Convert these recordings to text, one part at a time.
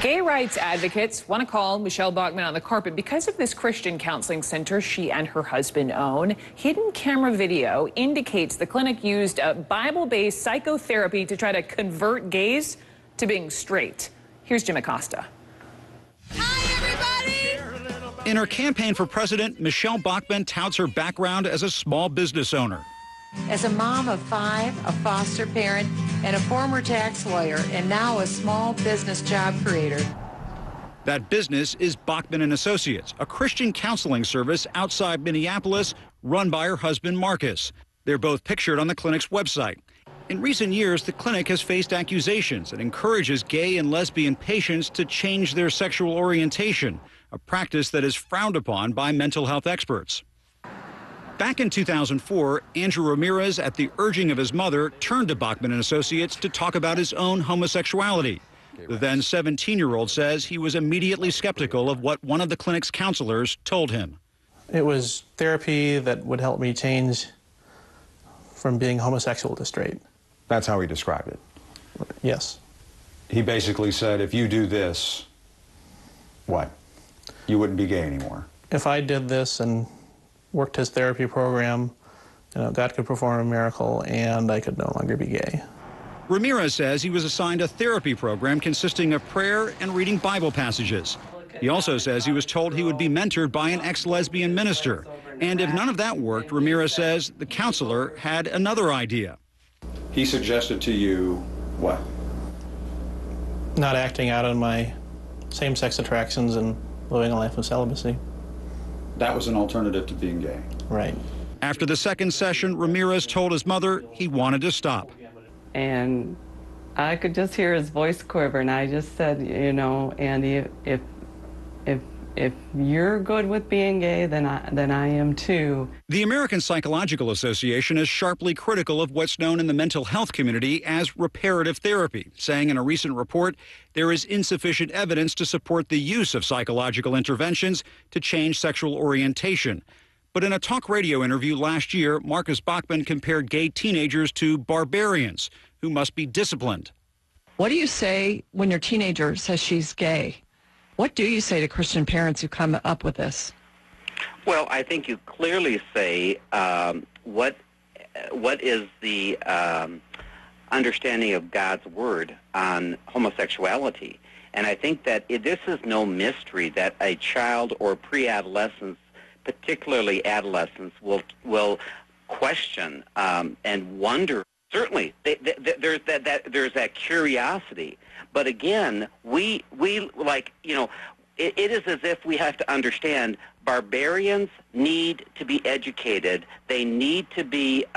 Gay rights advocates want to call Michele Bachman on the carpet because of this Christian counseling center she and her husband own. Hidden camera video indicates the clinic used a Bible-based psychotherapy to try to convert gays to being straight. Here's Jim Acosta. Hi, everybody! In her campaign for president, Michele Bachman touts her background as a small business owner. As a mom of 5, a foster parent, and a former tax lawyer, and now a small business job creator. That business is Bachman & Associates, a Christian counseling service outside Minneapolis run by her husband, Marcus. They're both pictured on the clinic's website. In recent years, the clinic has faced accusations and encourages gay and lesbian patients to change their sexual orientation, a practice that is frowned upon by mental health experts. Back in 2004, Andrew Ramirez, at the urging of his mother, turned to Bachman & Associates to talk about his own homosexuality. The then 17-year-old says he was immediately skeptical of what one of the clinic's counselors told him. It was therapy that would help me change from being homosexual to straight. That's how he described it? Yes. He basically said, if you do this, what? You wouldn't be gay anymore. If I did this and worked his therapy program, God could perform a miracle and I could no longer be gay. Ramirez says he was assigned a therapy program consisting of prayer and reading Bible passages. He also says he was told he would be mentored by an ex-lesbian minister. And if none of that worked, Ramirez says the counselor had another idea. He suggested to you what? Not acting out on my same-sex attractions and living a life of celibacy. That was an alternative to being gay. Right. After the second session, Ramirez told his mother he wanted to stop. And I could just hear his voice quiver, and I just said, Andy, if you're good with being gay, then I am too. The American Psychological Association is sharply critical of what's known in the mental health community as reparative therapy, saying in a recent report there is insufficient evidence to support the use of psychological interventions to change sexual orientation. But in a talk radio interview last year, Marcus Bachman compared gay teenagers to barbarians who must be disciplined. What do you say when your teenager says she's gay? What do you say to Christian parents who come up with this? Well, I think you clearly say what is the understanding of God's word on homosexuality. And I think that this is no mystery that a child or pre-adolescence, particularly adolescents, will question and wonder. Certainly, there's that curiosity. But again, we like, it is as if we have to understand barbarians need to be educated. They need to be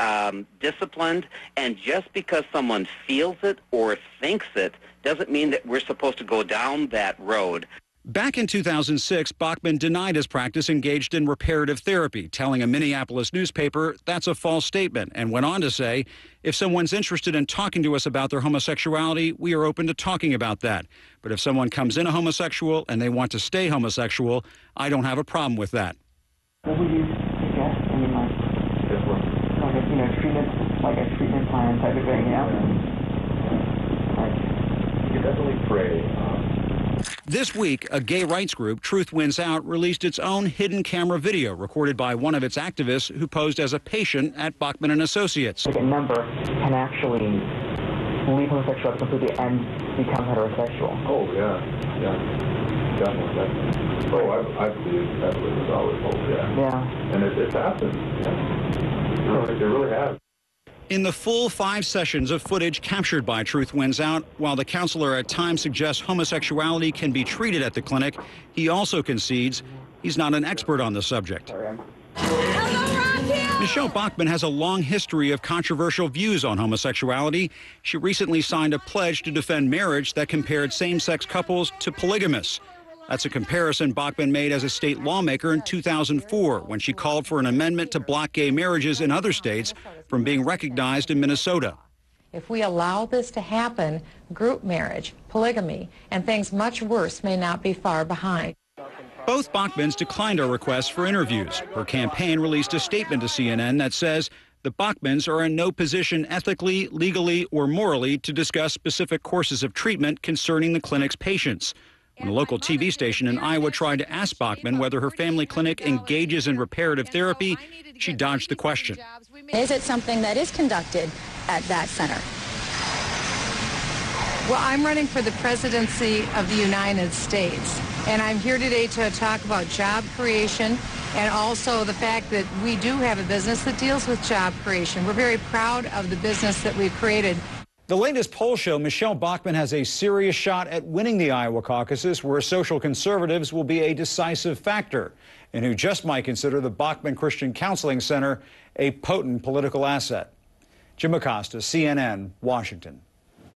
disciplined. And just because someone feels it or thinks it doesn't mean that we're supposed to go down that road. Back in 2006, Bachman denied his practice engaged in reparative therapy, telling a Minneapolis newspaper that's a false statement, and went on to say, if someone's interested in talking to us about their homosexuality, we are open to talking about that. But if someone comes in a homosexual and they want to stay homosexual, I don't have a problem with that. What would you suggest? I mean, like a treatment plan type of thing, yeah? You could definitely pray. This week, a gay rights group, Truth Wins Out, released its own hidden camera video recorded by one of its activists who posed as a patient at Bachman & Associates. Like a member can actually leave homosexuality completely and become heterosexual. Oh, yeah, definitely. Oh, I believe that's what was always hoped, yeah. Yeah. And it's happened, yeah. It really has. In the full 5 sessions of footage captured by Truth Wins Out, while the counselor at times suggests homosexuality can be treated at the clinic, he also concedes he's not an expert on the subject. Michele Bachman has a long history of controversial views on homosexuality. She recently signed a pledge to defend marriage that compared same-sex couples to polygamists. That's a comparison Bachman made as a state lawmaker in 2004 when she called for an amendment to block gay marriages in other states from being recognized in Minnesota. If we allow this to happen, group marriage, polygamy, and things much worse may not be far behind. Both Bachmans declined our requests for interviews. Her campaign released a statement to CNN that says The Bachmans are in no position ethically, legally, or morally to discuss specific courses of treatment concerning the clinic's patients. When a local TV station in Iowa tried to ask Bachman whether her family clinic engages in reparative therapy, she dodged the question. Is it something that is conducted at that center? Well, I'm running for the presidency of the United States, and I'm here today to talk about job creation and also the fact that we do have a business that deals with job creation. We're very proud of the business that we've created. The latest polls show Michele Bachman has a serious shot at winning the Iowa caucuses, where social conservatives will be a decisive factor, and who just might consider the Bachman Christian Counseling Center a potent political asset. Jim Acosta, CNN, Washington.